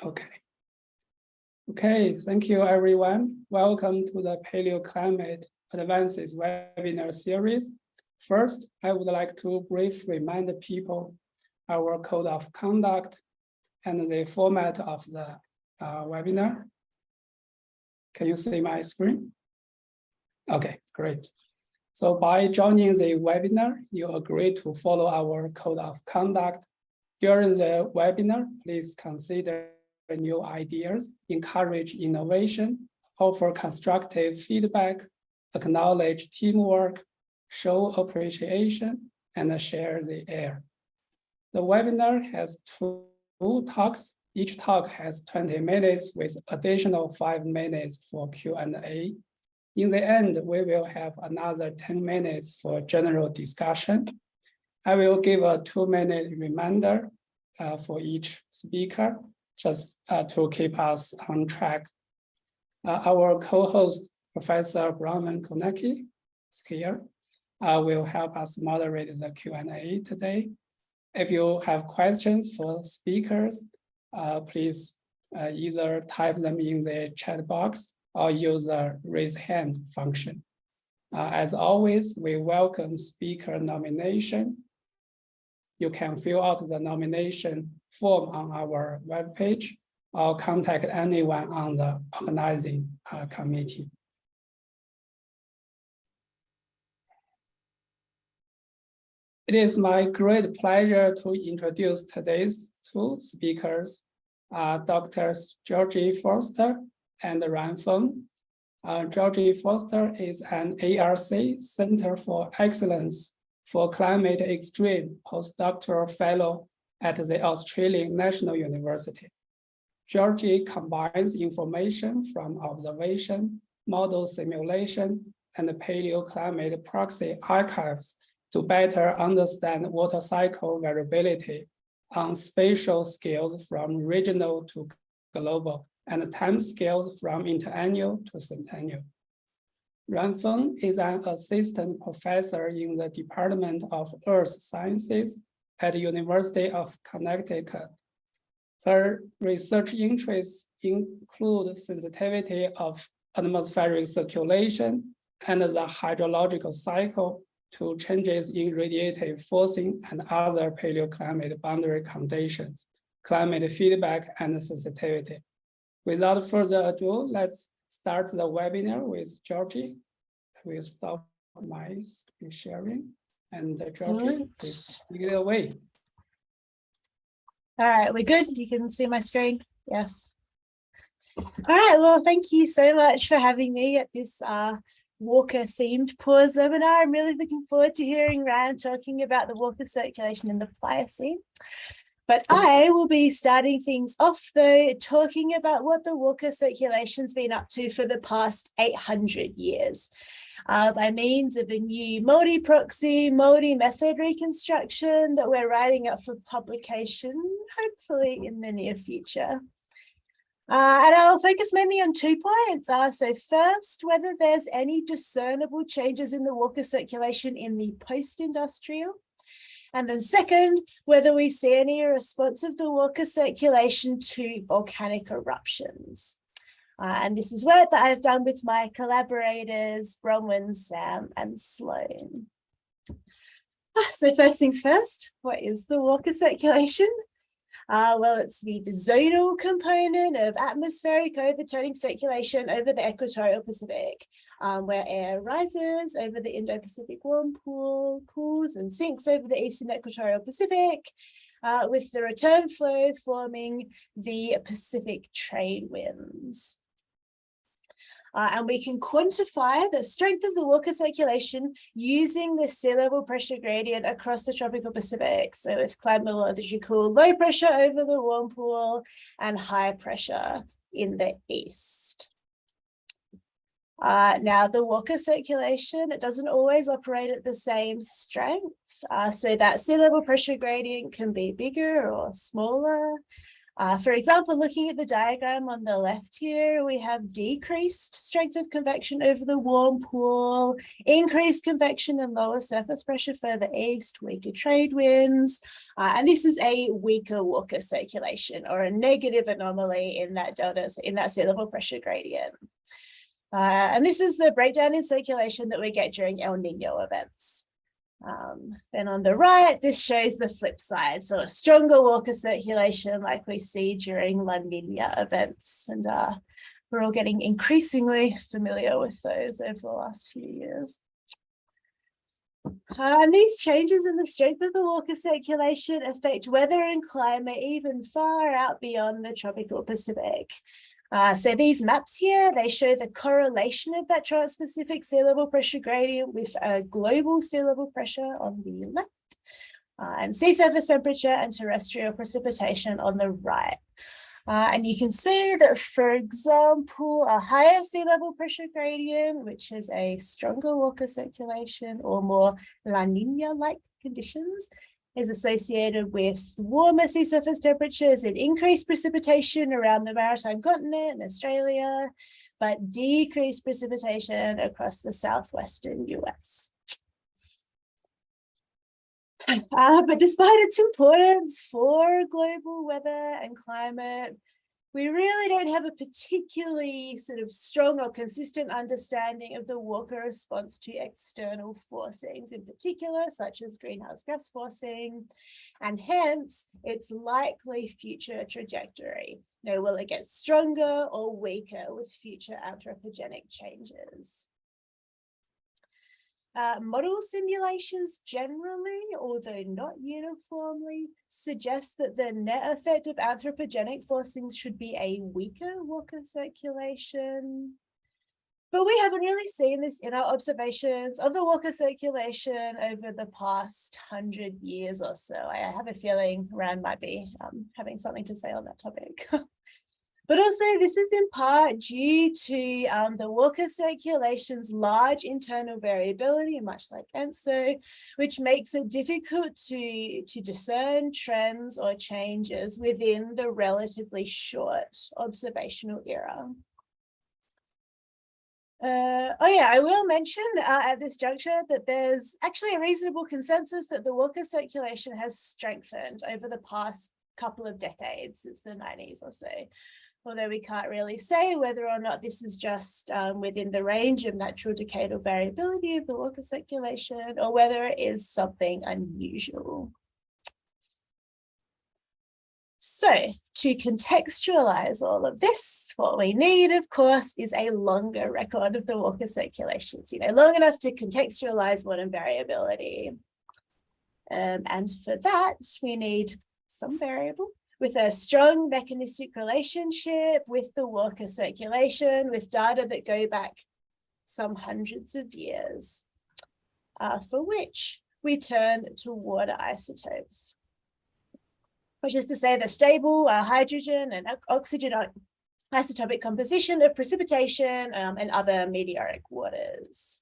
Okay, thank you everyone. Welcome to the Paleoclimate Advances Webinar Series. First, I would like to briefly remind people our code of conduct and the format of the webinar. Can you see my screen? Okay, great. So by joining the webinar, you agree to follow our code of conduct. During the webinar, please consider new ideas, encourage innovation, offer constructive feedback, acknowledge teamwork, show appreciation, and share the air. The webinar has two talks. Each talk has 20 minutes with additional 5 minutes for Q&A. In the end, we will have another 10 minutes for general discussion. I will give a 2-minute reminder for each speaker, just to keep us on track. Our co-host, Professor Brahman Konecki, is here, will help us moderate the Q&A today. If you have questions for speakers, please either type them in the chat box or use the raise hand function. As always, we welcome speaker nomination. You can fill out the nomination form on our webpage or contact anyone on the organizing committee. It is my great pleasure to introduce today's two speakers, Drs. Georgy Foster and Feng. Georgie Foster is an ARC Center for Excellence for Climate Extreme postdoctoral fellow at the Australian National University. Georgie combines information from observation, model simulation, and paleoclimate proxy archives to better understand water cycle variability on spatial scales from regional to global and time scales from interannual to centennial. Feng is an assistant professor in the Department of Earth Sciences at the University of Connecticut. Her research interests include sensitivity of atmospheric circulation and the hydrological cycle to changes in radiative forcing and other paleoclimate boundary conditions, climate feedback, and sensitivity. Without further ado, let's start the webinar with Georgie. I will stop my screen sharing, and Georgie, please take it away. All right, we're good. You can see my screen. Yes. All right. Well, thank you so much for having me at this Walker-themed PAWS webinar. I'm really looking forward to hearing Rand talking about the Walker circulation in the Pliocene. But I will be starting things off, though, talking about what the Walker circulation's been up to for the past 800 years by means of a new multi-proxy, multi-method reconstruction that we're writing up for publication, hopefully in the near future. And I'll focus mainly on 2 points. So first, whether there's any discernible changes in the Walker circulation in the post-industrial. And then second, whether we see any response of the Walker circulation to volcanic eruptions. And this is work that I've done with my collaborators, Bronwyn, Sam, and Sloan. So first things first, what is the Walker circulation? Well, it's the zonal component of atmospheric overturning circulation over the equatorial Pacific, where air rises over the Indo-Pacific warm pool, cools and sinks over the eastern equatorial Pacific, with the return flow forming the Pacific trade winds. And we can quantify the strength of the Walker circulation using the sea level pressure gradient across the tropical Pacific. So with climatological low pressure over the warm pool and high pressure in the east. Now the Walker circulation, it doesn't always operate at the same strength. So that sea level pressure gradient can be bigger or smaller. For example, looking at the diagram on the left here, we have decreased strength of convection over the warm pool, increased convection and lower surface pressure further east, weaker trade winds. And this is a weaker Walker circulation, or a negative anomaly in that delta, in that sea level pressure gradient. And this is the breakdown in circulation that we get during El Nino events. Then on the right, this shows the flip side. So a stronger Walker circulation like we see during La Nina events. And we're all getting increasingly familiar with those over the last few years. And these changes in the strength of the Walker circulation affect weather and climate even far out beyond the tropical Pacific. So these maps here, they show the correlation of that trans-Pacific sea level pressure gradient with global sea level pressure on the left, and sea surface temperature and terrestrial precipitation on the right. And you can see that, for example, a higher sea level pressure gradient, which is a stronger Walker circulation or more La Nina-like conditions, is associated with warmer sea surface temperatures and increased precipitation around the maritime continent and Australia, but decreased precipitation across the southwestern US. But despite its importance for global weather and climate, we really don't have a particularly sort of strong or consistent understanding of the Walker response to external forcings in particular, such as greenhouse gas forcing, and hence its likely future trajectory. Now, will it get stronger or weaker with future anthropogenic changes? Model simulations generally, although not uniformly, suggest that the net effect of anthropogenic forcings should be a weaker Walker circulation. But we haven't really seen this in our observations of the Walker circulation over the past 100 years or so. I have a feeling Rand might be having something to say on that topic. But also, this is in part due to the Walker circulation's large internal variability, much like ENSO, which makes it difficult to discern trends or changes within the relatively short observational era. I will mention at this juncture that there's actually a reasonable consensus that the Walker circulation has strengthened over the past couple of decades, since the 90s or so. Although we can't really say whether or not this is just within the range of natural decadal variability of the Walker circulation, or whether it is something unusual. So, to contextualize all of this, what we need, of course, is a longer record of the Walker circulations, long enough to contextualize modern variability. And for that, we need some variable with a strong mechanistic relationship with the Walker circulation, with data that go back some hundreds of years, for which we turn to water isotopes, which is to say the stable hydrogen and oxygen isotopic composition of precipitation and other meteoric waters.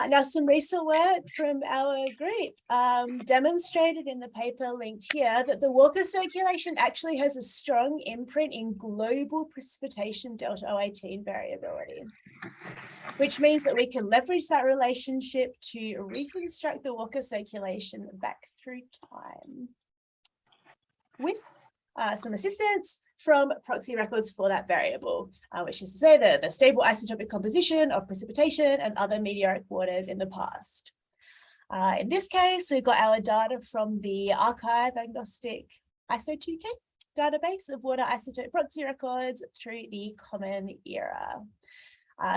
Now, some recent work from our group demonstrated in the paper linked here that the Walker circulation actually has a strong imprint in global precipitation delta O18 variability, which means that we can leverage that relationship to reconstruct the Walker circulation back through time with some assistance from proxy records for that variable, which is to say the stable isotopic composition of precipitation and other meteoric waters in the past. In this case, we've got our data from the archive agnostic ISO2K database of water isotope proxy records through the Common Era.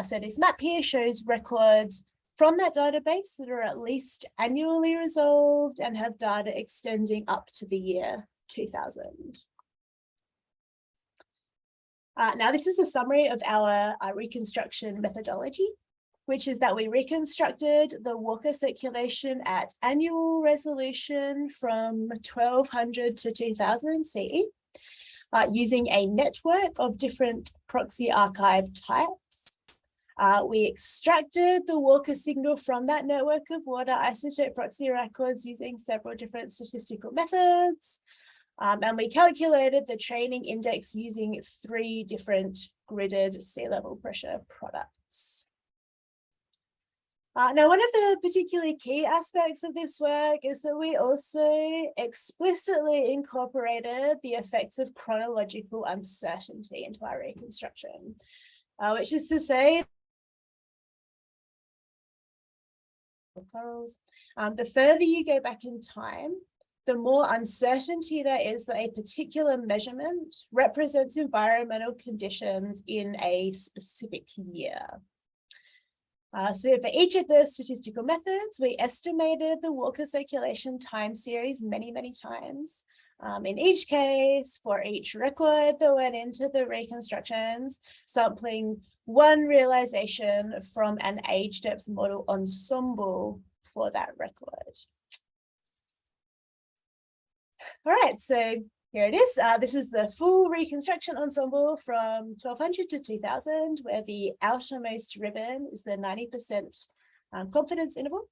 So this map here shows records from that database that are at least annually resolved and have data extending up to the year 2000. Now, this is a summary of our reconstruction methodology, which is that we reconstructed the Walker circulation at annual resolution from 1200 to 2000 CE, using a network of different proxy archive types. We extracted the Walker signal from that network of water isotope proxy records using several different statistical methods. And we calculated the training index using 3 different gridded sea level pressure products. Now, one of the particularly key aspects of this work is that we also explicitly incorporated the effects of chronological uncertainty into our reconstruction, which is to say, corals, the further you go back in time, the more uncertainty there is that a particular measurement represents environmental conditions in a specific year. So for each of the statistical methods, we estimated the water circulation time series many, many times. In each case, for each record that went into the reconstructions, sampling one realization from an age depth model ensemble for that record. All right, so here it is. This is the full reconstruction ensemble from 1200 to 2000, where the outermost ribbon is the 90% confidence interval.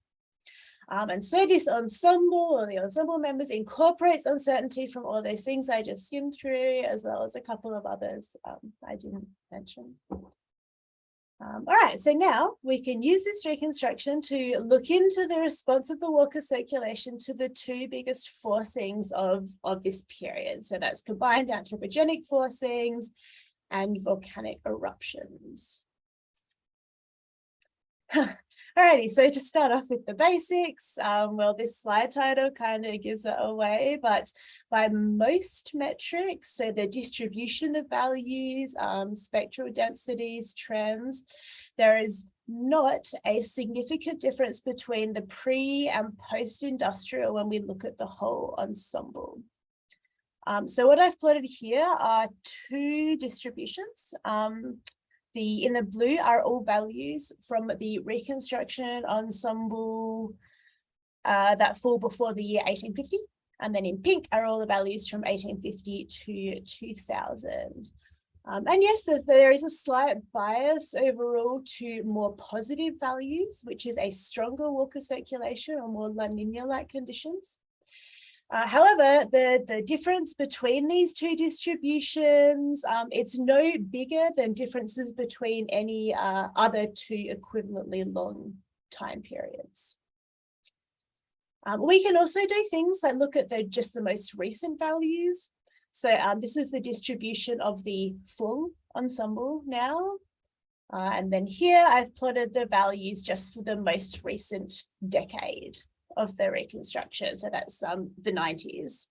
And so this ensemble, or the ensemble members, incorporates uncertainty from all those things I just skimmed through, as well as a couple of others I didn't mention. All right, so now we can use this reconstruction to look into the response of the water circulation to the 2 biggest forcings of this period. So that's combined anthropogenic forcings and volcanic eruptions. Alrighty, so to start off with the basics, well, this slide title kind of gives it away, but by most metrics, so the distribution of values, spectral densities, trends, there is not a significant difference between the pre and post-industrial when we look at the whole ensemble. So what I've plotted here are 2 distributions. In the blue are all values from the reconstruction ensemble that fall before the year 1850. And then in pink are all the values from 1850 to 2000. And yes, there is a slight bias overall to more positive values, which is a stronger water circulation or more La Nina-like conditions. However, the difference between these 2 distributions, it's no bigger than differences between any other 2 equivalently long time periods. We can also do things like look at just the most recent values. So this is the distribution of the full ensemble now. And then here I've plotted the values just for the most recent decade of the reconstruction, so that's the 90s.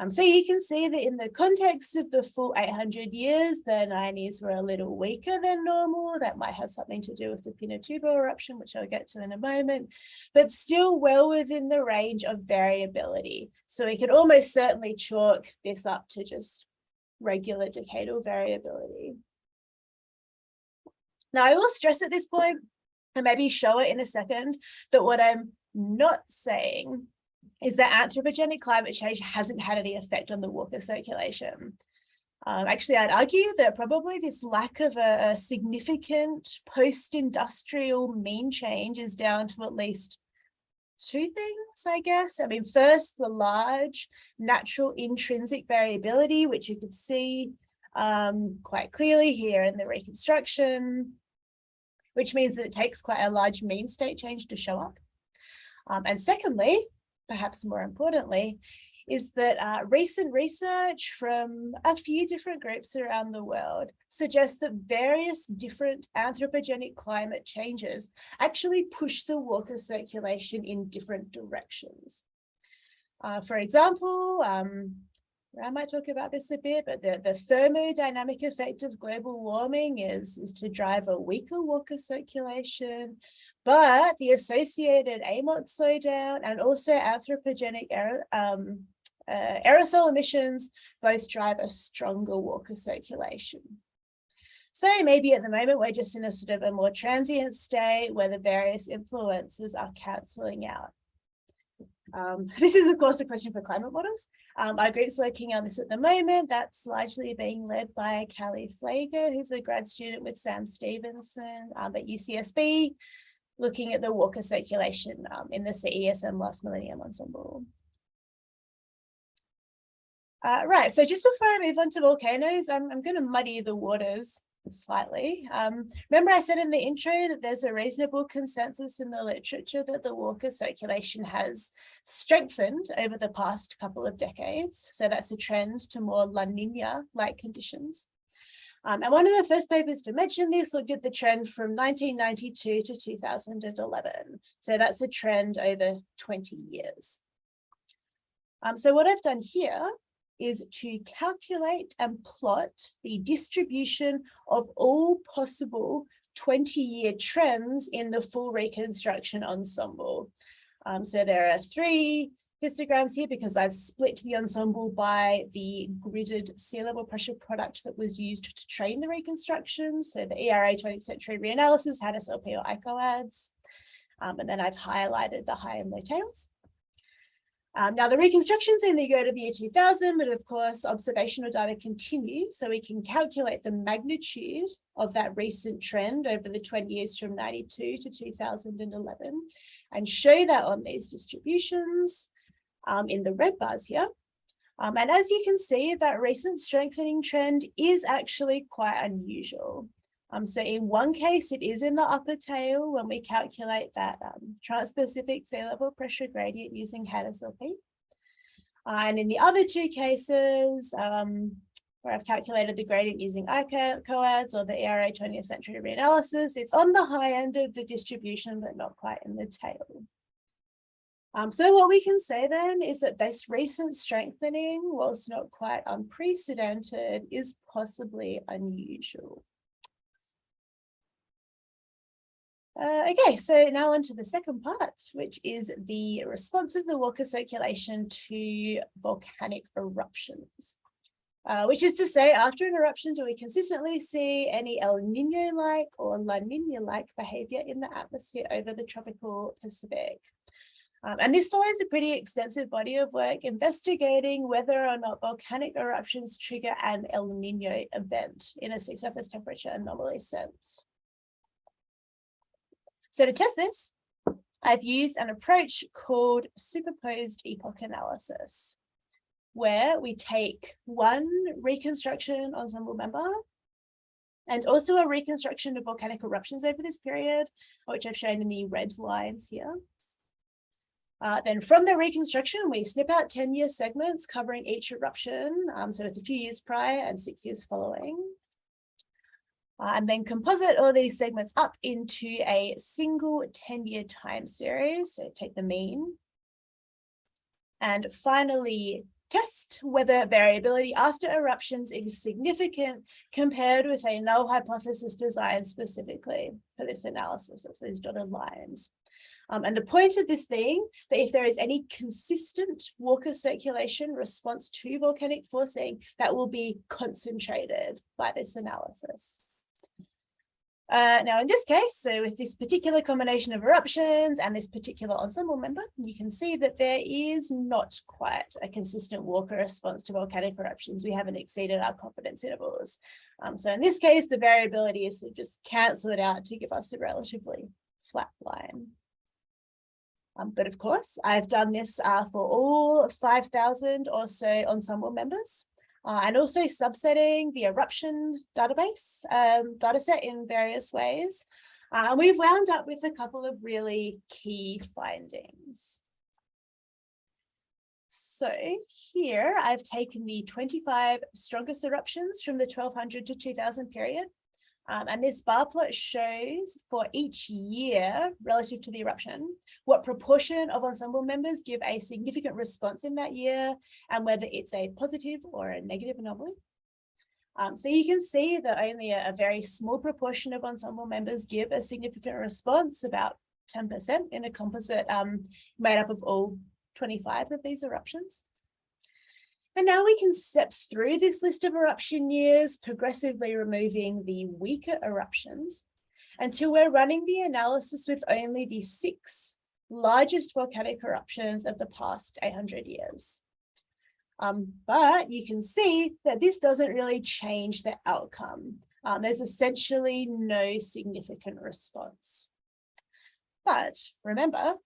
So you can see that in the context of the full 800 years, the 90s were a little weaker than normal. That might have something to do with the Pinatubo eruption, which I'll get to in a moment, but still well within the range of variability. So we could almost certainly chalk this up to just regular decadal variability. Now, I will stress at this point, and maybe show it in a second, that what I'm not saying is that anthropogenic climate change hasn't had any effect on the water circulation. Actually, I'd argue that probably this lack of a significant post-industrial mean change is down to at least 2 things, I guess. I mean, first, the large natural intrinsic variability, which you could see quite clearly here in the reconstruction, which means that it takes quite a large mean state change to show up. And secondly, perhaps more importantly, is that recent research from a few different groups around the world suggests that various different anthropogenic climate changes actually push the water circulation in different directions. For example, I might talk about this a bit, but the thermodynamic effect of global warming is to drive a weaker water circulation, but the associated AMOT slowdown and also anthropogenic aerosol emissions both drive a stronger water circulation. So maybe at the moment we're just in a sort of a more transient state where the various influences are cancelling out. This is, of course, a question for climate models. Our group's working on this at the moment. That's largely being led by Callie Flager, who's a grad student with Sam Stevenson at UCSB, looking at the water circulation in the CESM Last Millennium Ensemble. Right, so just before I move on to volcanoes, I'm going to muddy the waters slightly. Remember I said in the intro that there's a reasonable consensus in the literature that the Walker circulation has strengthened over the past couple of decades. So that's a trend to more La Nina-like conditions. And one of the first papers to mention this looked at the trend from 1992 to 2011. So that's a trend over 20 years. So what I've done here is to calculate and plot the distribution of all possible 20-year trends in the full reconstruction ensemble. So there are 3 histograms here because I've split the ensemble by the gridded sea level pressure product that was used to train the reconstruction. So the ERA 20th century reanalysis had SLP or ICOADs. And then I've highlighted the high and low tails. Now the reconstructions only go to the year 2000, but of course observational data continue, so we can calculate the magnitude of that recent trend over the 20 years from 92 to 2011 and show that on these distributions in the red bars here. And as you can see, that recent strengthening trend is actually quite unusual. So in one case, it is in the upper tail when we calculate that trans-Pacific sea level pressure gradient using HAD-SLP. And in the other 2 cases, where I've calculated the gradient using ICOADs or the ERA 20th century reanalysis, it's on the high end of the distribution, but not quite in the tail. So what we can say then is that this recent strengthening, whilst not quite unprecedented, is possibly unusual. Okay, so now on to the second part, which is the response of the Walker circulation to volcanic eruptions. Which is to say, after an eruption, do we consistently see any El Nino-like or La Nina-like behavior in the atmosphere over the tropical Pacific? And this follows a pretty extensive body of work investigating whether or not volcanic eruptions trigger an El Nino event in a sea surface temperature anomaly sense. So to test this, I've used an approach called superposed epoch analysis, where we take one reconstruction ensemble member and also a reconstruction of volcanic eruptions over this period, which I've shown in the red lines here. Then from the reconstruction, we snip out 10-year segments covering each eruption, so with a few years prior and 6 years following. And then composite all these segments up into a single 10-year time series. So take the mean. And finally, test whether variability after eruptions is significant compared with a null hypothesis design specifically for this analysis. That's those dotted lines. And the point of this being that if there is any consistent Walker circulation response to volcanic forcing, that will be concentrated by this analysis. Now in this case, so with this particular combination of eruptions and this particular ensemble member, you can see that there is not quite a consistent Walker response to volcanic eruptions. We haven't exceeded our confidence intervals. So in this case, the variability is just cancelled out to give us a relatively flat line. But of course, I've done this for all 5,000 or so ensemble members. And also subsetting the eruption database dataset in various ways. We've wound up with a couple of really key findings. So here I've taken the 25 strongest eruptions from the 1200 to 2000 period. And this bar plot shows for each year relative to the eruption, what proportion of ensemble members give a significant response in that year and whether it's a positive or a negative anomaly. So you can see that only a very small proportion of ensemble members give a significant response, about 10% in a composite made up of all 25 of these eruptions. And now we can step through this list of eruption years, progressively removing the weaker eruptions until we're running the analysis with only the 6 largest volcanic eruptions of the past 800 years. But you can see that this doesn't really change the outcome. There's essentially no significant response. But remember,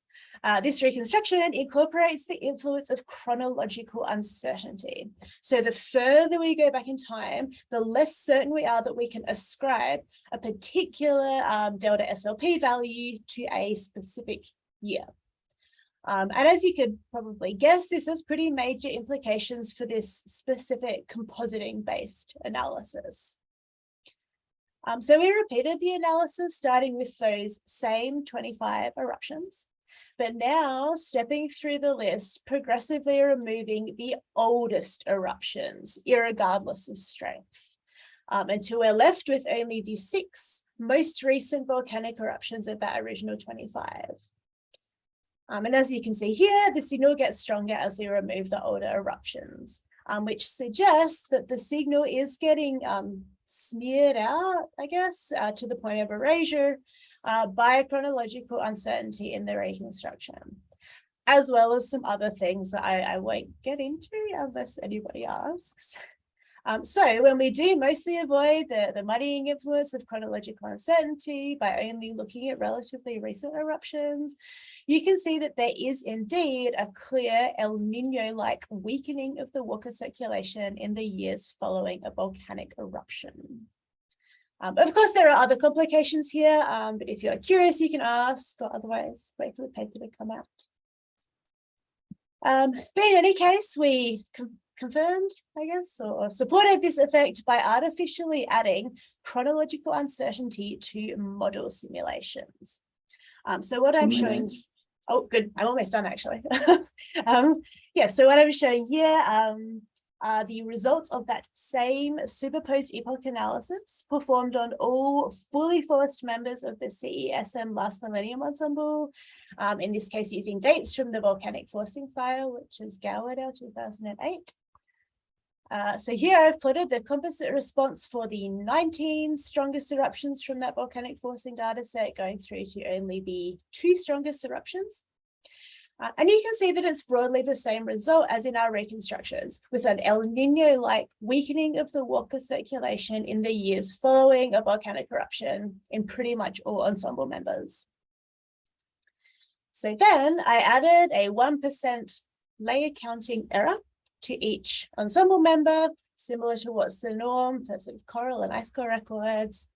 This reconstruction incorporates the influence of chronological uncertainty. So the further we go back in time, the less certain we are that we can ascribe a particular delta SLP value to a specific year. And as you could probably guess, this has pretty major implications for this specific compositing-based analysis. So we repeated the analysis starting with those same 25 eruptions, but now stepping through the list, progressively removing the oldest eruptions, irregardless of strength, until we're left with only the 6 most recent volcanic eruptions of that original 25. And as you can see here, the signal gets stronger as we remove the older eruptions, which suggests that the signal is getting smeared out, I guess, to the point of erasure by chronological uncertainty in the reconstruction, as well as some other things that I won't get into unless anybody asks. So when we do mostly avoid the muddying influence of chronological uncertainty by only looking at relatively recent eruptions, you can see that there is indeed a clear El Nino-like weakening of the water circulation in the years following a volcanic eruption. Of course, there are other complications here, but if you're curious, you can ask, or otherwise wait for the paper to come out. But in any case, we confirmed, I guess, or supported this effect by artificially adding chronological uncertainty to model simulations. So what I'm showing, oh, good, I'm almost done actually. Yeah, so what I'm showing here are the results of that same superposed epoch analysis performed on all fully forced members of the CESM Last Millennium Ensemble, in this case using dates from the volcanic forcing file, which is Gowerder 2008. So here I've plotted the composite response for the 19 strongest eruptions from that volcanic forcing data set, going through to only the 2 strongest eruptions. And you can see that it's broadly the same result as in our reconstructions, with an El Nino-like weakening of the water circulation in the years following a volcanic eruption in pretty much all ensemble members. So then I added a 1% layer counting error to each ensemble member, similar to what's the norm for sort of coral and ice core records,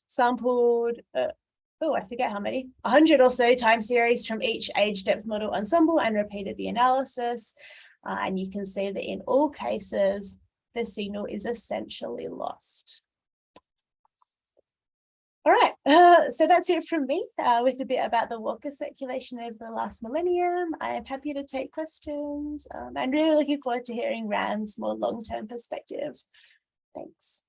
sampled, I forget how many, 100 or so time series from each age depth model ensemble and repeated the analysis. And you can see that in all cases, the signal is essentially lost. All right, so that's it from me with a bit about the water circulation over the last millennium. I am happy to take questions and really looking forward to hearing Rand's more long-term perspective. Thanks.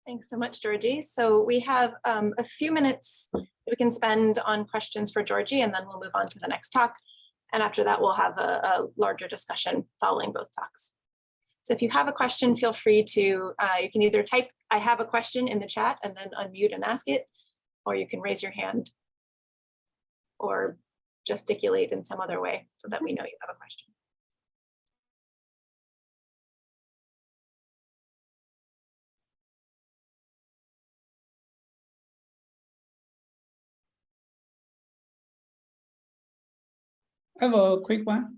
Thanks so much, Georgie. So we have a few minutes we can spend on questions for Georgie, and then we'll move on to the next talk. And after that, we'll have a larger discussion following both talks. So if you have a question, feel free to, you can either type, I have a question in the chat and then unmute and ask it, or you can raise your hand or gesticulate in some other way so that we know you have a question. I have a quick one.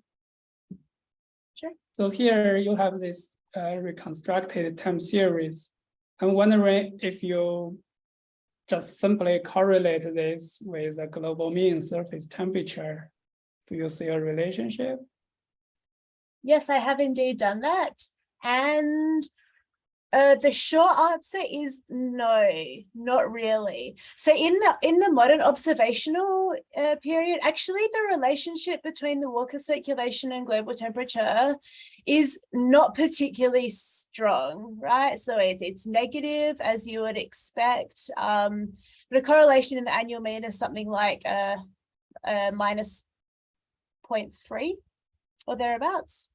Sure. So here you have this reconstructed time series. I'm wondering if you just simply correlate this with the global mean surface temperature. Do you see a relationship? Yes, I have indeed done that. And the short answer is no, not really. So in the modern observational period, actually the relationship between the water circulation and global temperature is not particularly strong, right? So it's negative, as you would expect. The correlation in the annual mean is something like minus 0.3 or thereabouts.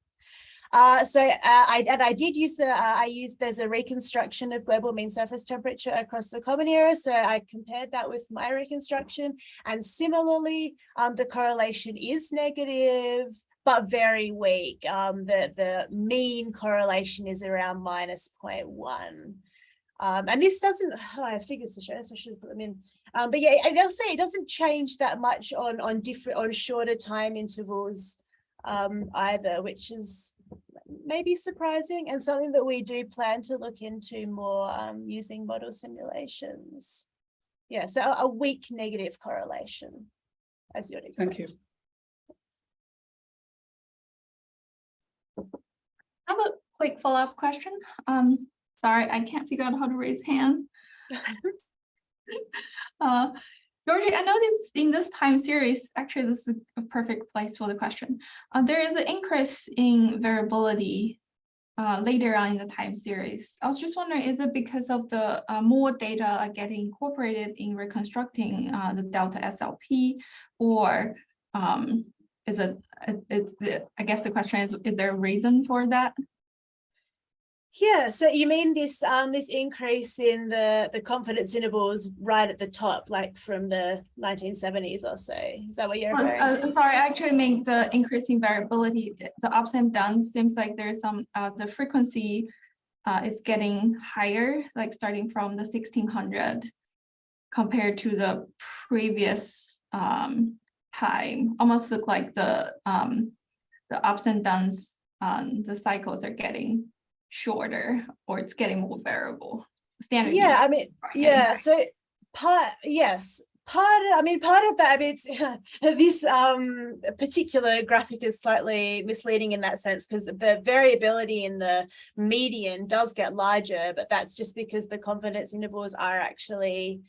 I did use there's a reconstruction of global mean surface temperature across the common era. So I compared that with my reconstruction, and similarly, the correlation is negative, but very weak. The mean correlation is around minus 0.1. And this doesn't, I have figures to show, so I should put them in. But yeah, and I'll say it doesn't change that much on shorter time intervals either, which is maybe surprising and something that we do plan to look into more using model simulations. Yeah, so a weak negative correlation, as you'd expect. Thank you. I have a quick follow-up question. Sorry, I can't figure out how to raise hand. Georgie, I noticed in this time series, actually this is a perfect place for the question. There is an increase in variability later on in the time series. I was just wondering, is it because of the more data are getting incorporated in reconstructing the delta SLP, or is it, I guess the question is there a reason for that? Yeah, so you mean this this increase in the confidence intervals right at the top, like from the 1970s or so? Is that what you're referring to? Sorry, I actually mean the increasing variability, the ups and downs. Seems like there's some the frequency is getting higher, like starting from the 1600 compared to the previous time. Almost look like the ups and downs the cycles are getting shorter, or it's getting more variable. Standard. Yeah, I mean, yeah. So part of that, I mean, it's, this particular graphic is slightly misleading in that sense, because the variability in the median does get larger, but that's just because the confidence intervals are actually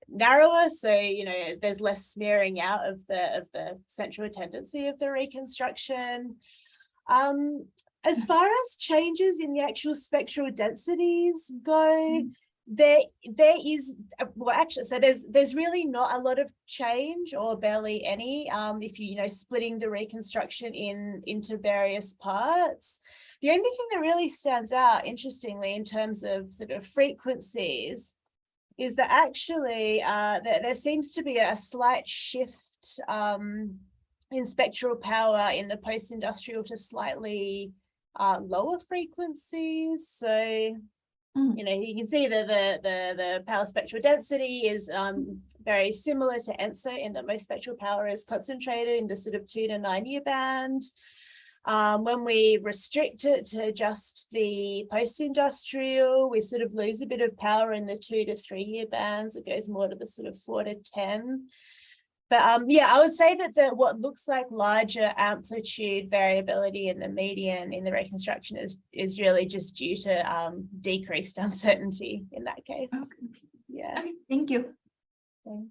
narrower. So, you know, there's less smearing out of the central tendency of the reconstruction. As far as changes in the actual spectral densities go, there is, well, actually, so there's really not a lot of change, or barely any, if you know, splitting the reconstruction into various parts. The only thing that really stands out, interestingly, in terms of sort of frequencies, is that actually there seems to be a slight shift in spectral power in the post-industrial to slightly lower frequencies. So, you know, you can see that the power spectral density is very similar to ENSO in that most spectral power is concentrated in the sort of 2 to 9 year band. When we restrict it to just the post-industrial, we sort of lose a bit of power in the 2 to 3 year bands. It goes more to the sort of 4 to 10. But yeah, I would say that what looks like larger amplitude variability in the median in the reconstruction is really just due to decreased uncertainty in that case. Okay. Yeah. Okay, thank you. Thanks.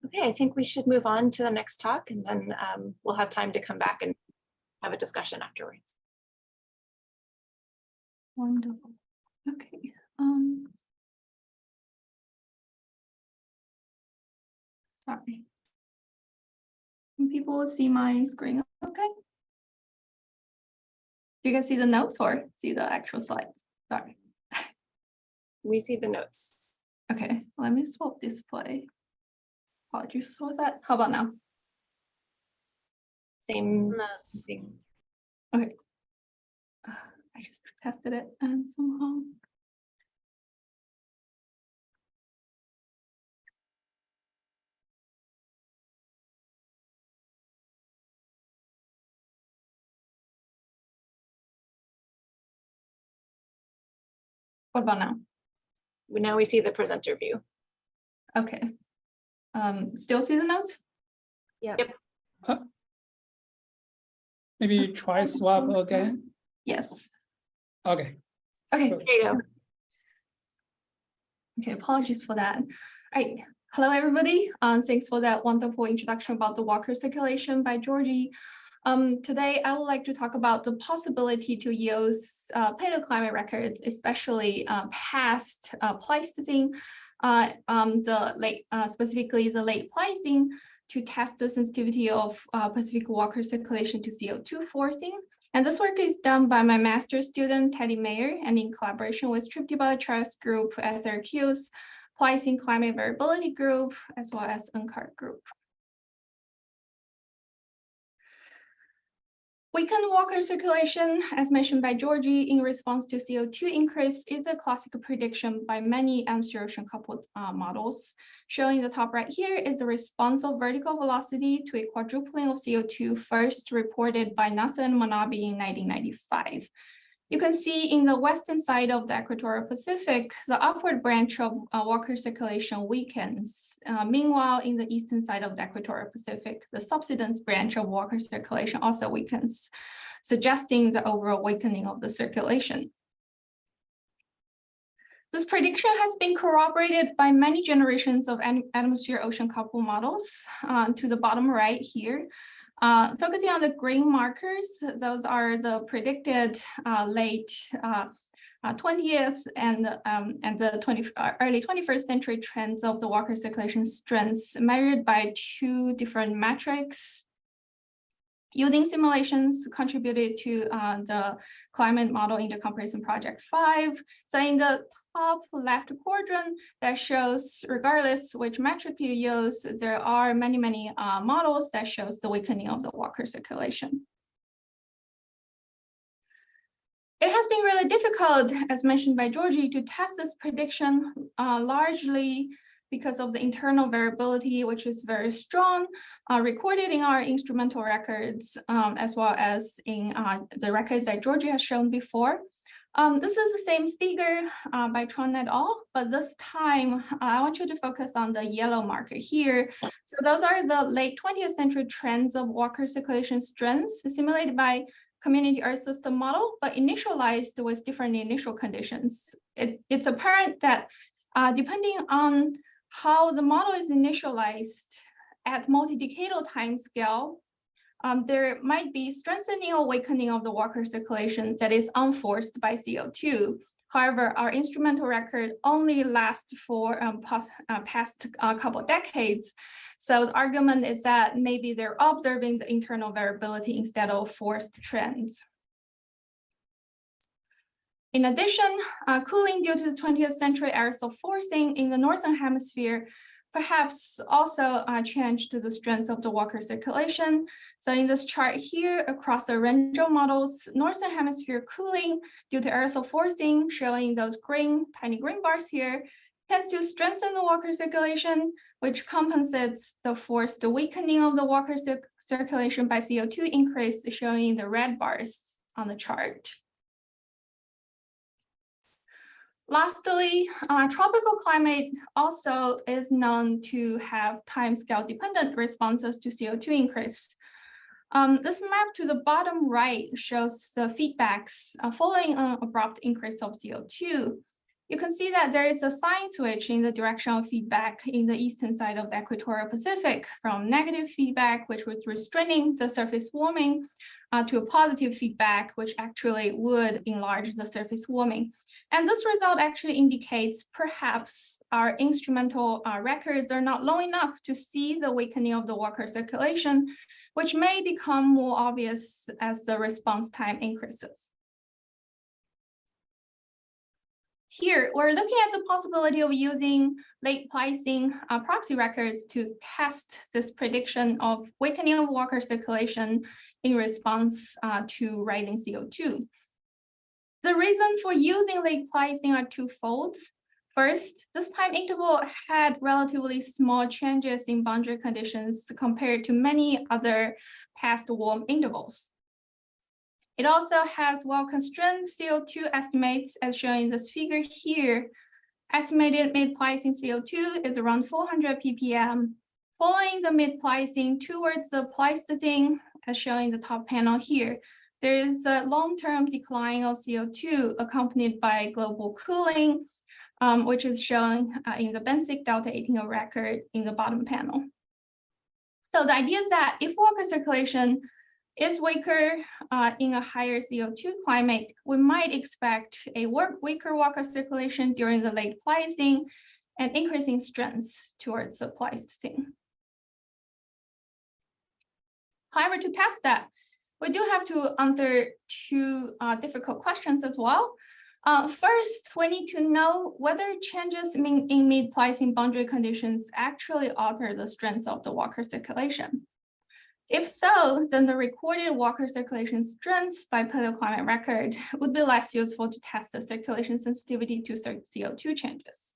Okay, I think we should move on to the next talk, and then we'll have time to come back and have a discussion afterwards. Wonderful. Okay. Sorry. Can people see my screen? Okay. You can see the notes or see the actual slides? Sorry. We see the notes. Okay, let me swap display. Apologies for that. How about now? Same. Okay. I just tested it and somehow. What about now? Now we see the presenter view. Okay. Still see the notes? Yep. Huh? Maybe try swap again. Yes. Okay. Okay. There you go. Okay, apologies for that. All right. Hello, everybody. Thanks for that wonderful introduction about the Walker circulation by Georgie. Today, I would like to talk about the possibility to use paleoclimate records, especially past Pliocene, specifically the late Pliocene, to test the sensitivity of Pacific Walker circulation to CO2 forcing. And this work is done by my master's student, Teddy Mayer, and in collaboration with Triptybiotrace Group, SRQ's Pliocene Climate Variability Group, as well as UNCART Group. Weakened water circulation, as mentioned by Georgie, in response to CO2 increase is a classical prediction by many atmosphere ocean coupled models. Showing the top right here is the response of vertical velocity to a quadrupling of CO2 first reported by NASA and Manabe in 1995. You can see in the western side of the Equatorial Pacific, the upward branch of water circulation weakens. Meanwhile, in the eastern side of the Equatorial Pacific, the subsidence branch of water circulation also weakens, suggesting the overall weakening of the circulation. This prediction has been corroborated by many generations of atmosphere-ocean couple models. To the bottom right here, focusing on the green markers, those are the predicted late 20th and the early 21st century trends of the water circulation strengths measured by two different metrics. Using simulations contributed to the climate model in the comparison project 5. So in the top left quadrant, that shows, regardless which metric you use, there are many models that shows the weakening of the water circulation. It has been really difficult, as mentioned by Georgie, to test this prediction largely because of the internal variability, which is very strong, recorded in our instrumental records, as well as in the records that Georgie has shown before. This is the same figure by Tron et al., but this time I want you to focus on the yellow marker here. So those are the late 20th century trends of water circulation strengths simulated by community Earth system model, but initialized with different initial conditions. It's apparent that depending on how the model is initialized at multi-decadal time scale, there might be strengthening or weakening of the water circulation that is unforced by CO2. However, our instrumental record only lasts for past couple decades. So the argument is that maybe they're observing the internal variability instead of forced trends. In addition, cooling due to the 20th century aerosol forcing in the northern hemisphere perhaps also changed the strength of the water circulation. So in this chart here, across a range of models, northern hemisphere cooling due to aerosol forcing, showing those tiny green bars here, tends to strengthen the water circulation, which compensates the forced weakening of the water circulation by CO2 increase, showing the red bars on the chart. Lastly, tropical climate also is known to have timescale dependent responses to CO2 increase. This map to the bottom right shows the feedbacks following an abrupt increase of CO2. You can see that there is a sign switch in the direction of feedback in the eastern side of the Equatorial Pacific from negative feedback, which was restraining the surface warming, to a positive feedback, which actually would enlarge the surface warming. And this result actually indicates perhaps our instrumental records are not long enough to see the weakening of the water circulation, which may become more obvious as the response time increases. Here, we're looking at the possibility of using late Pliocene proxy records to test this prediction of weakening of water circulation in response to rising CO2. The reason for using late Pliocene are twofold. First, this time interval had relatively small changes in boundary conditions compared to many other past warm intervals. It also has well-constrained CO2 estimates, as shown in this figure here. Estimated mid-Pliocene CO2 is around 400 ppm. Following the mid-Pliocene towards the Pleistocene, as shown in the top panel here, there is a long-term decline of CO2 accompanied by global cooling, which is shown in the benthic delta 18 record in the bottom panel. So the idea is that if water circulation is weaker in a higher CO2 climate, we might expect a weaker water circulation during the late Pliocene and increasing strength towards the Pleistocene. However, to test that, we do have to answer two difficult questions as well. First, we need to know whether changes in mid-Pliocene boundary conditions actually alter the strength of the water circulation. If so, then the recorded water circulation strengths by paleoclimate record would be less useful to test the circulation sensitivity to CO2 changes.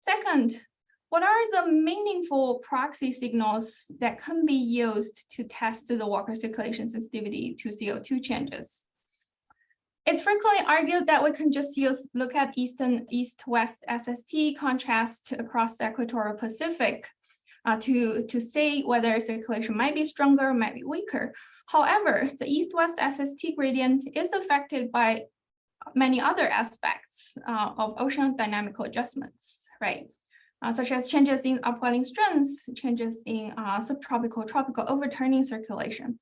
Second, what are the meaningful proxy signals that can be used to test the water circulation sensitivity to CO2 changes? It's frequently argued that we can just look at east-west SST contrast across the equatorial Pacific to say whether circulation might be stronger or might be weaker. However, the east-west SST gradient is affected by many other aspects of ocean dynamical adjustments, right? Such as changes in upwelling strengths, changes in subtropical, tropical overturning circulation.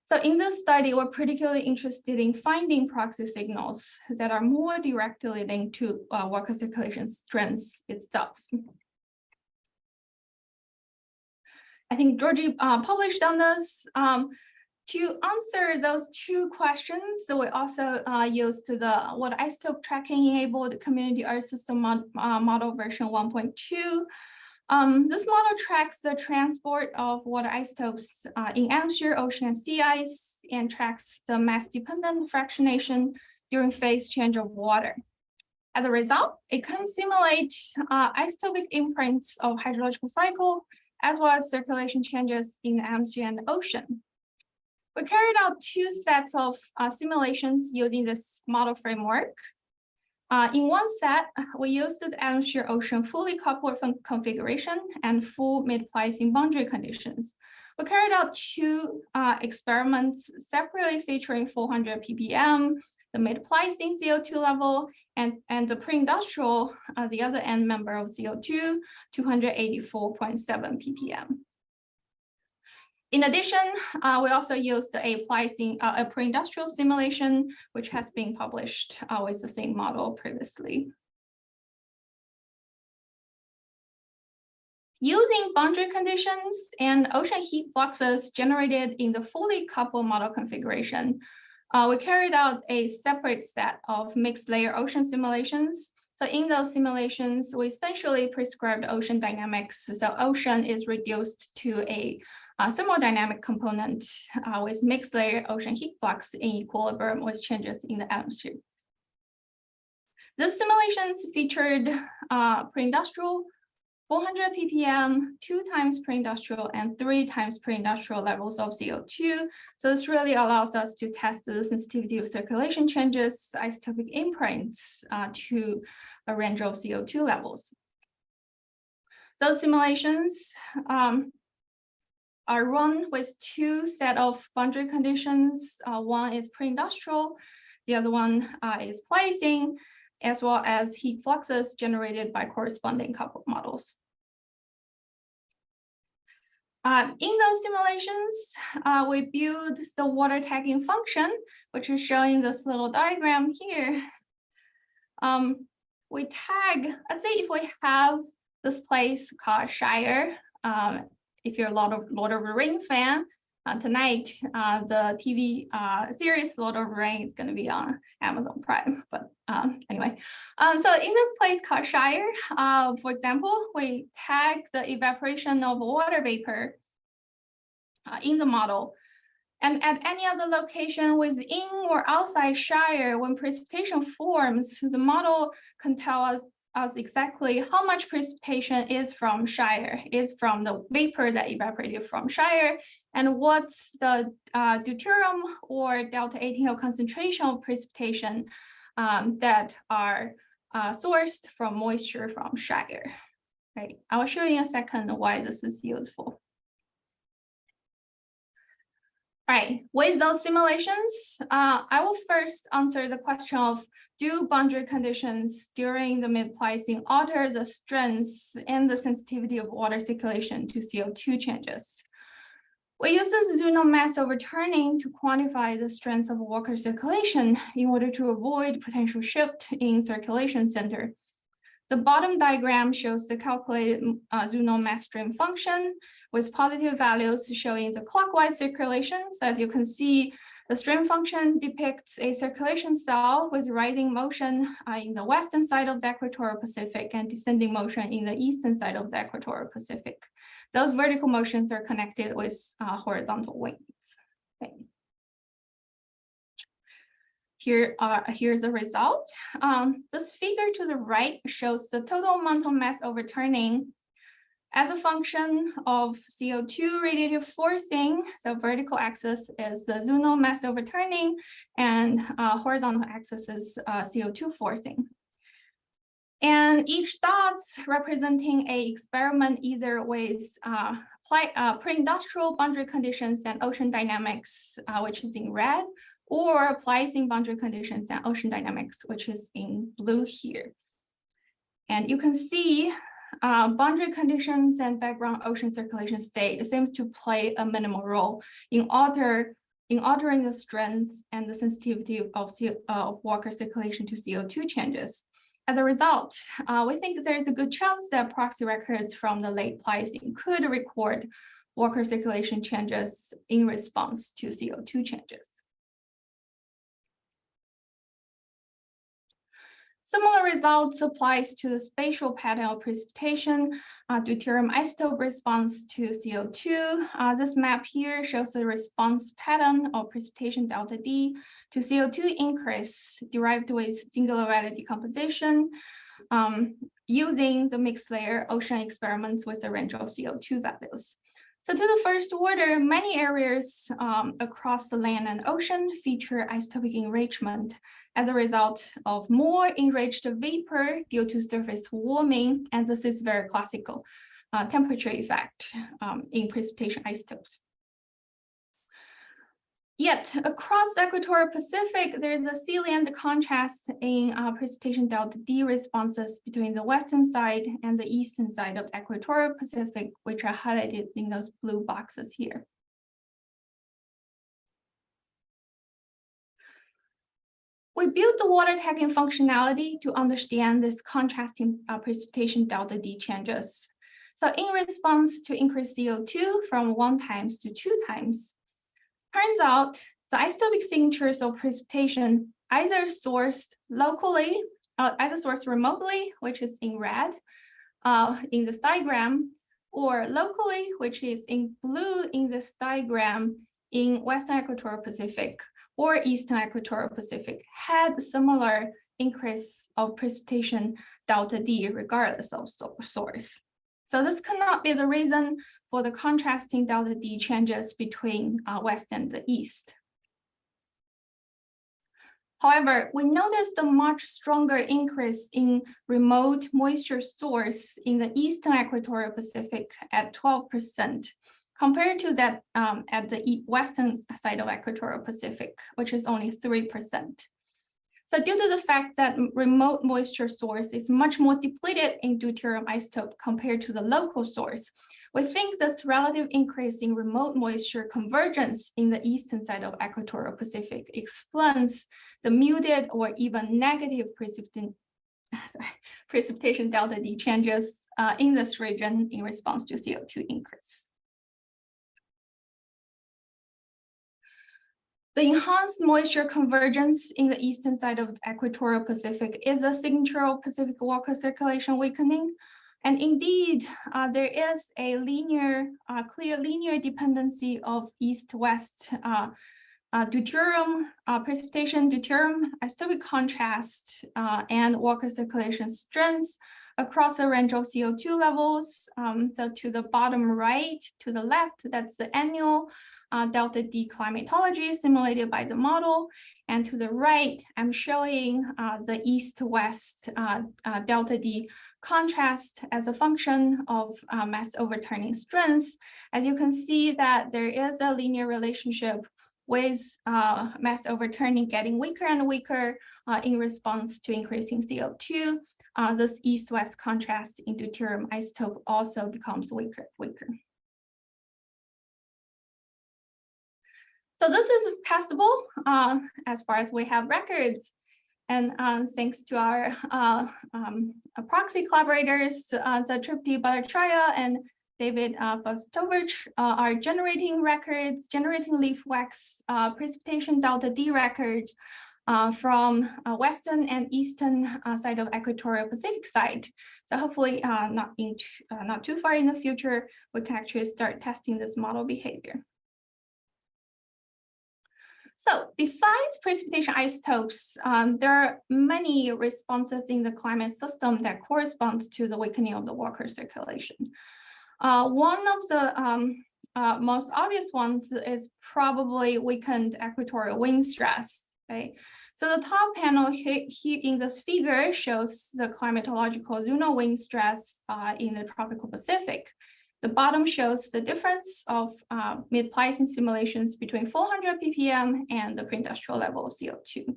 So in this study, we're particularly interested in finding proxy signals that are more directly linked to water circulation strengths itself. I think Georgie published on this. To answer those two questions, so we also used the water isotope tracking enabled community Earth system model version 1.2. This model tracks the transport of water isotopes in atmosphere, ocean, and sea ice, and tracks the mass-dependent fractionation during phase change of water. As a result, it can simulate isotopic imprints of hydrological cycle, as well as circulation changes in the atmosphere and the ocean. We carried out two sets of simulations using this model framework. In one set, we used the atmosphere ocean fully coupled configuration and full mid-Pliocene boundary conditions. We carried out two experiments separately featuring 400 ppm, the mid-Pliocene CO2 level, and the pre-industrial, the other end member of CO2, 284.7 ppm. In addition, we also used a pre-industrial simulation, which has been published with the same model previously. Using boundary conditions and ocean heat fluxes generated in the fully coupled model configuration, we carried out a separate set of mixed layer ocean simulations. So in those simulations, we essentially prescribed ocean dynamics. So ocean is reduced to a thermodynamic component with mixed layer ocean heat flux in equilibrium with changes in the atmosphere. These simulations featured pre-industrial, 400 ppm, 2 times pre-industrial, and 3 times pre-industrial levels of CO2. So this really allows us to test the sensitivity of circulation changes, isotopic imprints to a range of CO2 levels. Those simulations are run with two sets of boundary conditions. One is pre-industrial, the other one is Pliocene, as well as heat fluxes generated by corresponding coupled models. In those simulations, we build the water tagging function, which is showing this little diagram here. We tag, let's say if we have this place called Shire, if you're a Lord of the Rings fan, tonight the TV series Lord of the Rings is going to be on Amazon Prime. But anyway, so in this place called Shire, for example, we tag the evaporation of water vapor in the model. And at any other location within or outside Shire, when precipitation forms, the model can tell us exactly how much precipitation is from Shire, is from the vapor that evaporated from Shire, and what's the deuterium or delta 18 concentration of precipitation that are sourced from moisture from Shire. Right. I will show you in a second why this is useful. All right, with those simulations, I will first answer the question of, do boundary conditions during the mid-Pliocene alter the strengths and the sensitivity of water circulation to CO2 changes? We use the Zoonoff mass overturning to quantify the strengths of water circulation in order to avoid potential shift in circulation center. The bottom diagram shows the calculated Zoonoff mass stream function with positive values showing the clockwise circulation. So as you can see, The stream function depicts a circulation cell with rising motion in the western side of the Equatorial Pacific and descending motion in the eastern side of the Equatorial Pacific. Those vertical motions are connected with horizontal wings. Okay. Here's the result. This figure to the right shows the total amount of mass overturning as a function of CO2 radiative forcing. So vertical axis is the zonal mass overturning, and horizontal axis is CO2 forcing. And each dots representing a experiment either with pre-industrial boundary conditions and ocean dynamics, which is in red, or Pliocene boundary conditions and ocean dynamics, which is in blue here. And you can see boundary conditions and background ocean circulation state seems to play a minimal role in altering the strength and the sensitivity of Walker circulation to CO2 changes. As a result, we think there is a good chance that proxy records from the late Pliocene could record Walker circulation changes in response to CO2 changes. Similar results applies to the spatial pattern of precipitation, deuterium isotope response to CO2. This map here shows the response pattern of precipitation delta D to CO2 increase derived with singular value decomposition using the mixed layer ocean experiments with a range of CO2 values. So to the first order, many areas across the land and ocean feature isotopic enrichment as a result of more enriched vapor due to surface warming, and this is very classical temperature effect in precipitation isotopes. Yet across the Equatorial Pacific, there is a salient contrast in precipitation delta D responses between the western side and the eastern side of the Equatorial Pacific, which are highlighted in those blue boxes here. We built the water tagging functionality to understand this contrasting precipitation delta D changes. So in response to increased CO2 from 1 times to 2 times, turns out the isotopic signatures of precipitation either sourced locally, either sourced remotely, which is in red in this diagram, or locally, which is in blue in this diagram in Western Equatorial Pacific or Eastern Equatorial Pacific, had similar increase of precipitation delta D regardless of source. So this cannot be the reason for the contrasting delta D changes between West and the East. However, we noticed a much stronger increase in remote moisture source in the Eastern Equatorial Pacific at 12%, compared to that at the western side of Equatorial Pacific, which is only 3%. So due to the fact that remote moisture source is much more depleted in deuterium isotope compared to the local source, we think this relative increase in remote moisture convergence in the eastern side of Equatorial Pacific explains the muted or even negative precipitation delta D changes in this region in response to CO2 increase. The enhanced moisture convergence in the eastern side of the Equatorial Pacific is a signature of Pacific Walker circulation weakening. And indeed, there is a clear linear dependency of east-west deuterium precipitation, deuterium isotopic contrast, and Walker circulation strengths across a range of CO2 levels. So to the bottom right, to the left, that's the annual delta D climatology simulated by the model. And to the right, I'm showing the east-west delta D contrast as a function of mass overturning strengths. As you can see that there is a linear relationship with mass overturning getting weaker and weaker in response to increasing CO2. This east-west contrast in deuterium isotope also becomes weaker and weaker. So this is testable as far as we have records. And thanks to our proxy collaborators, the Tripti Bhattacharya and David Fostovich are generating records, generating leaf wax precipitation delta D records from western and eastern side of Equatorial Pacific side. So hopefully not too far in the future, we can actually start testing this model behavior. So besides precipitation isotopes, there are many responses in the climate system that correspond to the weakening of the Walker circulation. One of the most obvious ones is probably weakened equatorial wind stress, right? So the top panel here in this figure shows the climatological zonal wind stress in the tropical Pacific. The bottom shows the difference of mid-Pliocene simulations between 400 ppm and the pre-industrial level of CO2.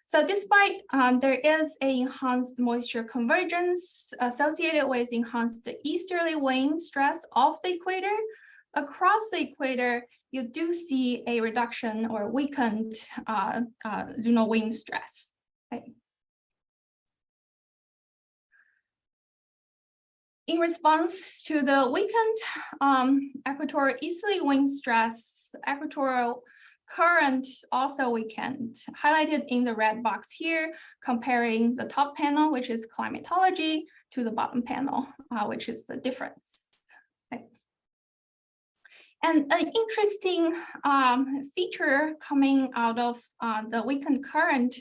So despite there is an enhanced moisture convergence associated with enhanced easterly wind stress off the equator, across the equator, you do see a reduction or weakened zonal wind stress. Right? In response to the weakened equatorial easterly wind stress, equatorial current also weakened, highlighted in the red box here, comparing the top panel, which is climatology, to the bottom panel, which is the difference. Okay. And an interesting feature coming out of the weakened current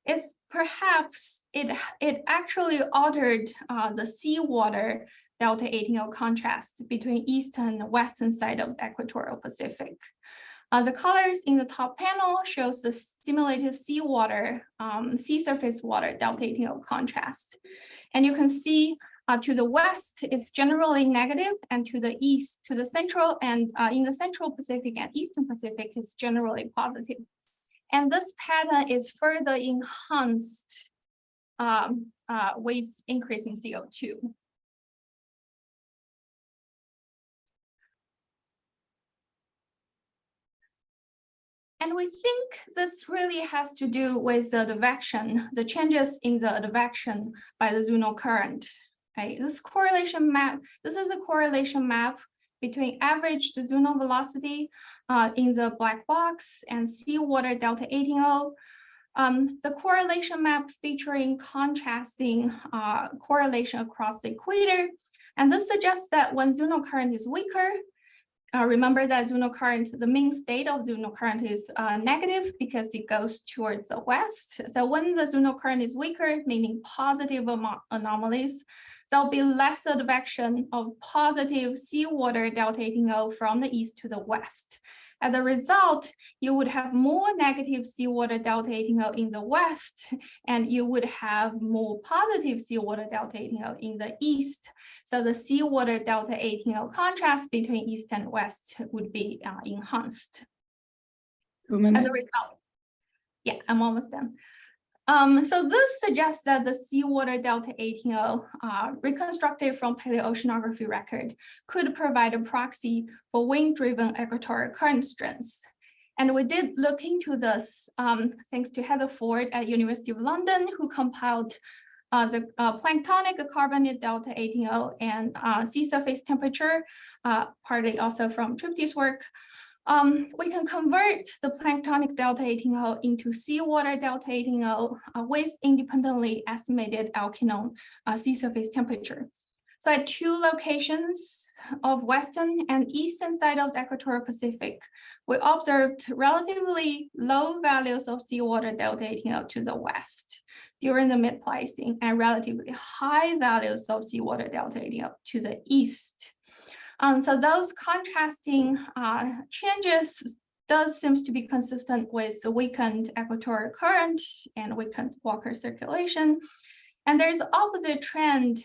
is perhaps it actually altered the seawater delta 18O contrast between eastern and western side of the Equatorial Pacific. The colors in the top panel shows the simulated seawater, sea surface water delta 18O contrast. And you can see to the west, it's generally negative, and to the east, to the central, and in the central Pacific and eastern Pacific, it's generally positive. And this pattern is further enhanced with increasing CO2. And we think this really has to do with the advection, the changes in the advection by the zonal current. Right? This correlation map, this is a correlation map between average zonal velocity in the black box and seawater delta 18O. The correlation map featuring contrasting correlation across the equator. And this suggests that when zonal current is weaker, remember that zonal current, the mean state of zonal current is negative because it goes towards the west. So when the zonal current is weaker, meaning positive anomalies, there'll be less advection of positive seawater delta 18O from the east to the west. As a result, you would have more negative seawater delta 18O in the west, and you would have more positive seawater delta 18O in the east. So the seawater delta 18O contrast between east and west would be enhanced. 2 minutes. As a result, yeah, I'm almost done. So this suggests that the seawater delta 18O reconstructed from paleoceanography record could provide a proxy for wind-driven equatorial current strengths. And we did look into this thanks to Heather Ford at University of London, who compiled the planktonic carbonate delta 18O and sea surface temperature, partly also from Tripti's work. We can convert the planktonic delta 18O into seawater delta 18O with independently estimated alkinone sea surface temperature. So at 2 locations of western and eastern side of the Equatorial Pacific, we observed relatively low values of seawater delta 18O to the west during the mid-Pliocene and relatively high values of seawater delta 18O to the east. So those contrasting changes does seems to be consistent with the weakened equatorial current and weakened Walker circulation. And there's the opposite trend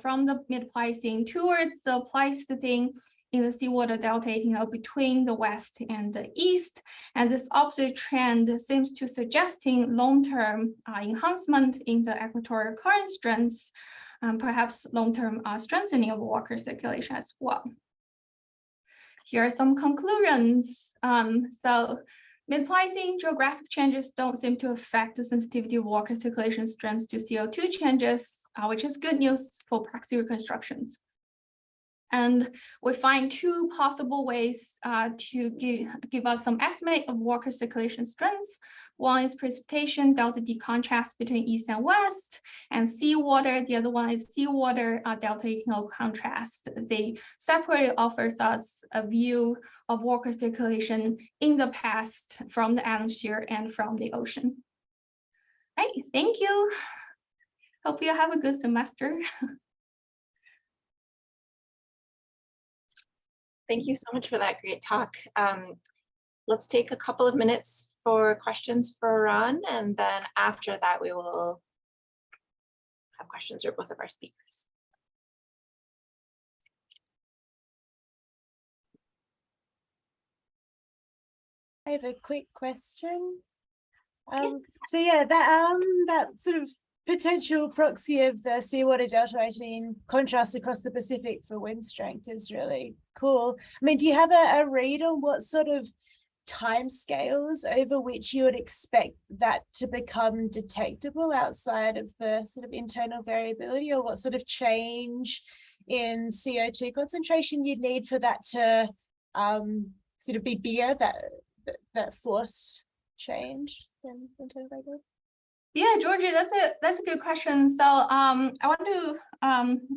from the mid-Pliocene towards the Pleistocene in the seawater delta 18O between the west and the east. And this opposite trend seems to suggesting long-term enhancement in the equatorial current strengths, perhaps long-term strengthening of Walker circulation as well. Here are some conclusions. So mid-Pliocene geographic changes don't seem to affect the sensitivity of Walker circulation strengths to CO2 changes, which is good news for proxy reconstructions. And we find two possible ways to give us some estimate of water circulation strengths. One is precipitation delta D contrast between east and west, and seawater. The other one is seawater delta 18O contrast. They separately offers us a view of water circulation in the past from the atmosphere and from the ocean. Right, thank you. Hope you have a good semester. Thank you so much for that great talk. Let's take a couple of minutes for questions for Ron, and then after that, we will have questions for both of our speakers. I have a quick question. So yeah, that sort of potential proxy of the seawater delta 18 contrast across the Pacific for wind strength is really cool. I mean, do you have a read on what sort of timescales over which you would expect that to become detectable outside of the sort of internal variability, or what sort of change in CO2 concentration you'd need for that to sort of be bigger, that forced change in internal variability? Yeah, Georgie, that's a good question. So I want to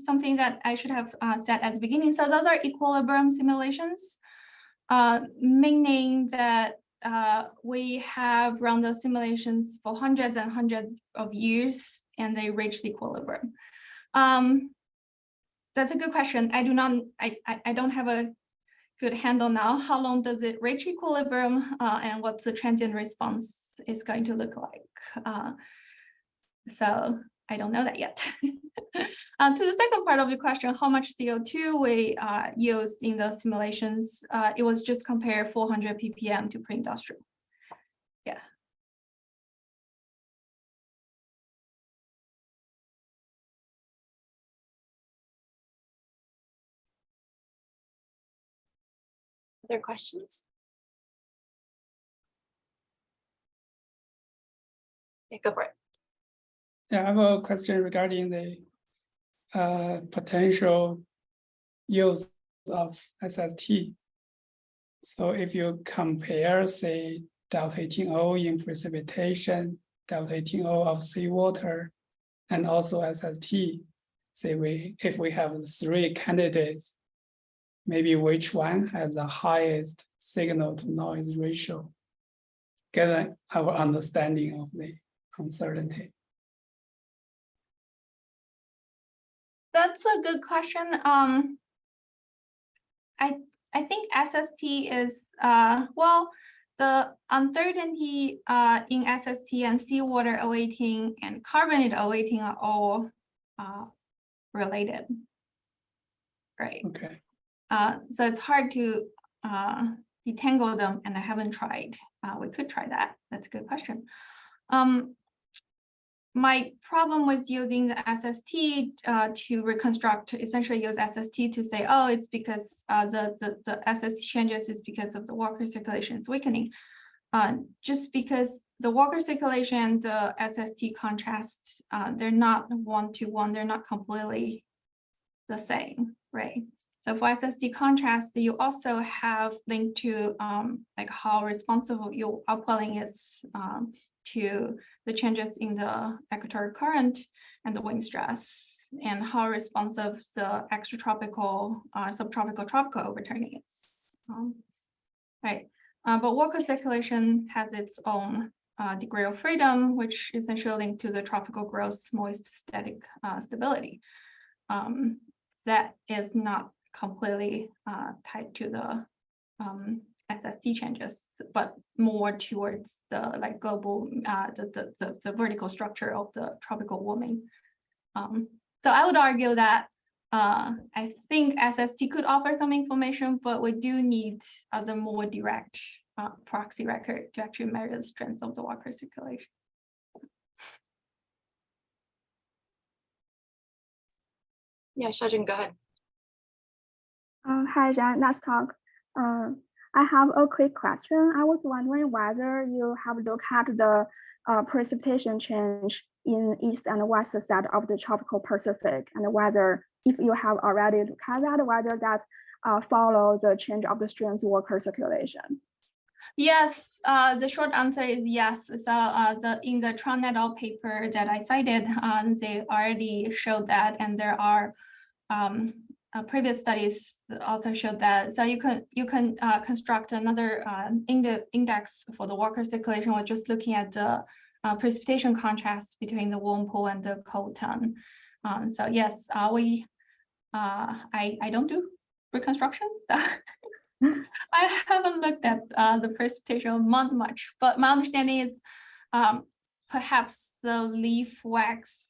something that I should have said at the beginning. So those are equilibrium simulations, meaning that we have run those simulations for hundreds and hundreds of years, and they reached equilibrium. That's a good question. I don't have a good handle now. How long does it reach equilibrium, and what's the transient response is going to look like? So I don't know that yet. To the second part of the question, how much CO2 we used in those simulations, it was just compare 400 ppm to pre-industrial. Yeah. Other questions? Yeah, go for it. Yeah, I have a question regarding the potential use of SST. So if you compare, say, delta 18O in precipitation, delta 18O of seawater, and also SST, say if we have 3 candidates, maybe which one has the highest signal to noise ratio, given our understanding of the uncertainty? That's a good question. I think SST is well, the uncertainty in SST and seawater O18 and carbonate O18 are all related, right? Okay. So it's hard to detangle them, and I haven't tried. We could try that. That's a good question. My problem with using the SST to reconstruct, essentially use SST to say, oh, it's because the SST changes is because of the water circulation is weakening. Just because the water circulation and the SST contrast, they're not one-to-one, they're not completely the same, right? So for SST contrast, you also have linked to like how responsive your upwelling is to the changes in the equatorial current and the wind stress, and how responsive the extratropical, subtropical, tropical overturning is. Right, but water circulation has its own degree of freedom, which is essentially linked to the tropical gross moist static stability. That is not completely tied to the SST changes, but more towards the like global, the vertical structure of the tropical warming. So I would argue that I think SST could offer some information, but we do need the more direct proxy record to actually measure the strength of the water circulation. Yeah, Xiaojun, go ahead. Hi, Jan, nice talk. I have a quick question. I was wondering whether you have looked at the precipitation change in east and west side of the tropical Pacific, and whether if you have already looked at that, whether that follow the change of the stream's water circulation? Yes, the short answer is yes. So in the Tron et al. Paper that I cited, they already showed that, and there are previous studies that also showed that. So you can construct another index for the water circulation, or just looking at the precipitation contrast between the warm pool and the cold ton. So yes, I don't do reconstruction. I haven't looked at the precipitation month much, but my understanding is perhaps the leaf wax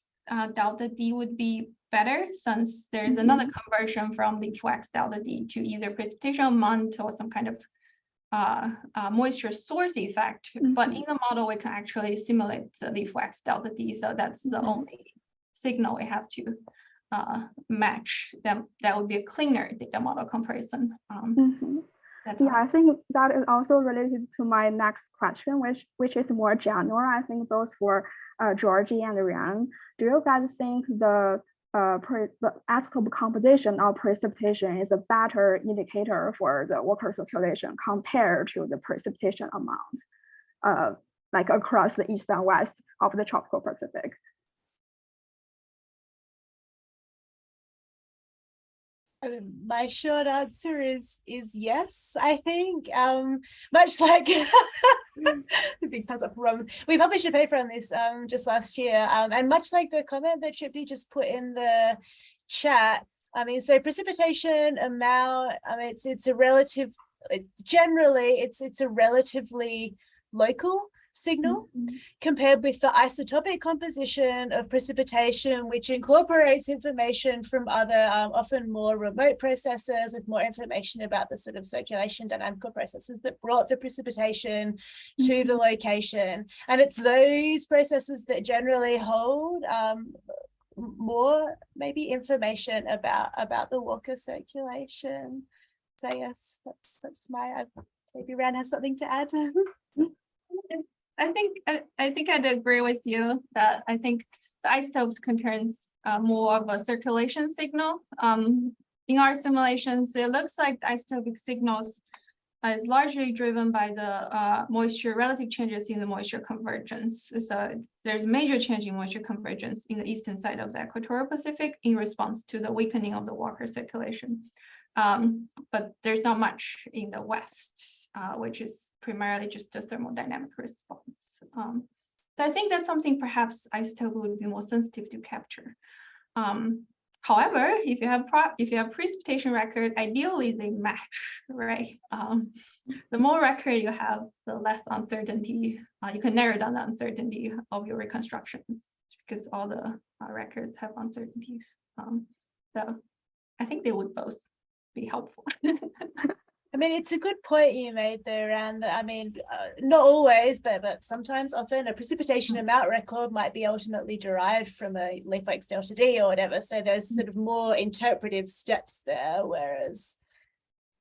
delta D would be better, since there's another conversion from leaf wax delta D to either precipitation amount or some kind of moisture source effect. But in the model, we can actually simulate the leaf wax delta D. So that's the only signal we have to match them. That would be a cleaner data model comparison. Yeah, I think that is also related to my next question, which is more general. I think both for Georgie and Ryan. Do you guys think the isotope composition of precipitation is a better indicator for the water circulation compared to the precipitation amount, like across the east and west of the tropical Pacific? My short answer is yes. I think much like the big thumbs up from, we published a paper on this just last year, and much like the comment that Tripti just put in the chat, I mean, so precipitation amount, I mean, it's a relative, generally it's a relatively local signal compared with the isotopic composition of precipitation, which incorporates information from other often more remote processes with more information about the sort of circulation dynamical processes that brought the precipitation to the location. And it's those processes that generally hold more maybe information about the water circulation. So yes, that's my, maybe Ran has something to add. I think I'd agree with you that I think the isotopes contains more of a circulation signal. In our simulations, it looks like the isotopic signals is largely driven by the moisture, relative changes in the moisture convergence. So there's major change in moisture convergence in the eastern side of the Equatorial Pacific in response to the weakening of the water circulation. But there's not much in the west, which is primarily just a thermodynamic response. So I think that's something perhaps isotope would be more sensitive to capture. However, if you have precipitation record, ideally they match, right? The more record you have, the less uncertainty. You can narrow down the uncertainty of your reconstructions because all the records have uncertainties. So I think they would both be helpful. I mean, it's a good point you made there, and I mean, not always, but sometimes, often, a precipitation amount record might be ultimately derived from a leaf wax delta D or whatever. So there's sort of more interpretive steps there, whereas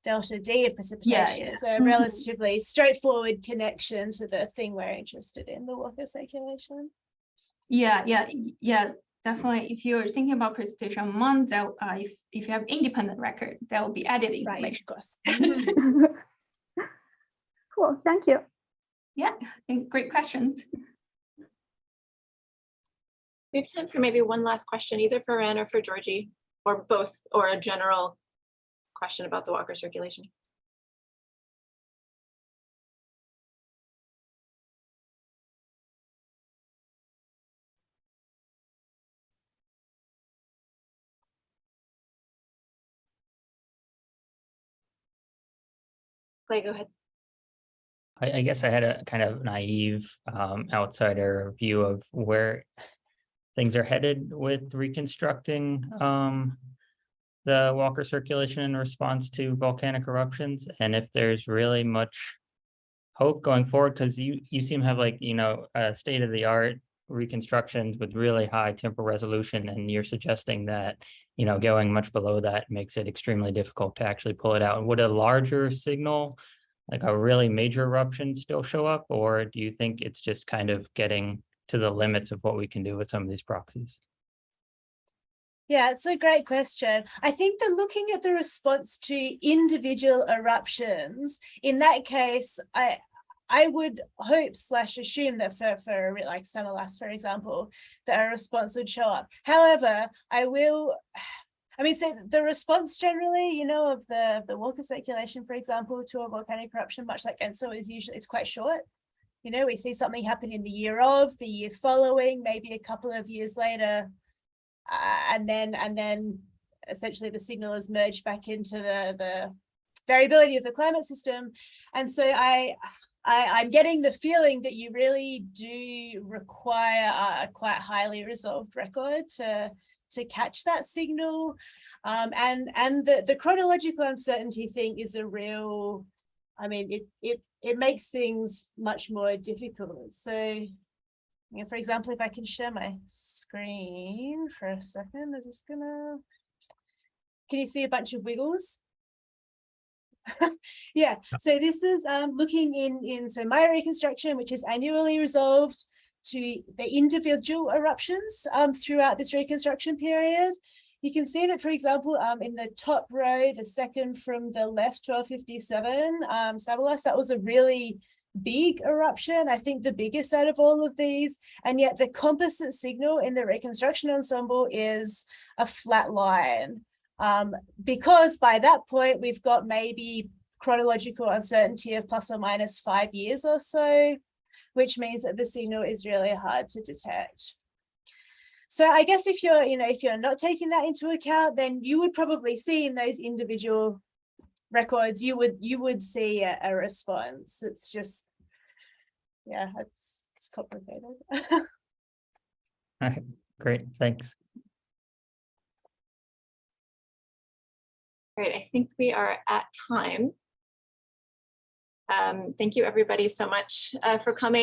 delta D of precipitation is a relatively straightforward connection to the thing we're interested in, the water circulation. Yeah. Definitely, if you're thinking about precipitation amount, that if you have independent record, that will be added information. Right, of course. Cool, thank you. Yeah, great questions. We have time for maybe one last question, either for Ran or for Georgie, or both, or a general question about the water circulation. Clay, go ahead. I guess I had a kind of naive outsider view of where things are headed with reconstructing the water circulation in response to volcanic eruptions, and if there's really much hope going forward, because you seem to have, like, state-of-the-art reconstructions with really high temporal resolution, and you're suggesting that going much below that makes it extremely difficult to actually pull it out. Would a larger signal, like a really major eruption, still show up, or do you think it's just kind of getting to the limits of what we can do with some of these proxies? Yeah, it's a great question. I think that looking at the response to individual eruptions, in that case, I would hope / assume that for like Summerlass, for example, that a response would show up. However, so the response generally, you know, of the Walker circulation, for example, to a volcanic eruption, much like ENSO, is usually, it's quite short. You know, we see something happen in the year of, the year following, maybe a couple of years later, and then essentially the signal is merged back into the variability of the climate system. And so I'm getting the feeling that you really do require a quite highly resolved record to catch that signal. And the chronological uncertainty thing is a real, I mean, it makes things much more difficult. So, you know, for example, if I can share my screen for a second, is this gonna, can you see a bunch of wiggles? Yeah, so this is looking in so my reconstruction, which is annually resolved to the individual eruptions throughout this reconstruction period. You can see that, for example, in the top row, the second from the left, 1257, Sabalas, that was a really big eruption, I think the biggest out of all of these, and yet the composite signal in the reconstruction ensemble is a flat line. Because by that point, we've got maybe chronological uncertainty of ±5 years or so, which means that the signal is really hard to detect. So I guess if you're not taking that into account, then you would probably see in those individual records, you would see a response. It's just, yeah, it's complicated. All right, great, thanks. Great, I think we are at time. Thank you everybody so much for coming.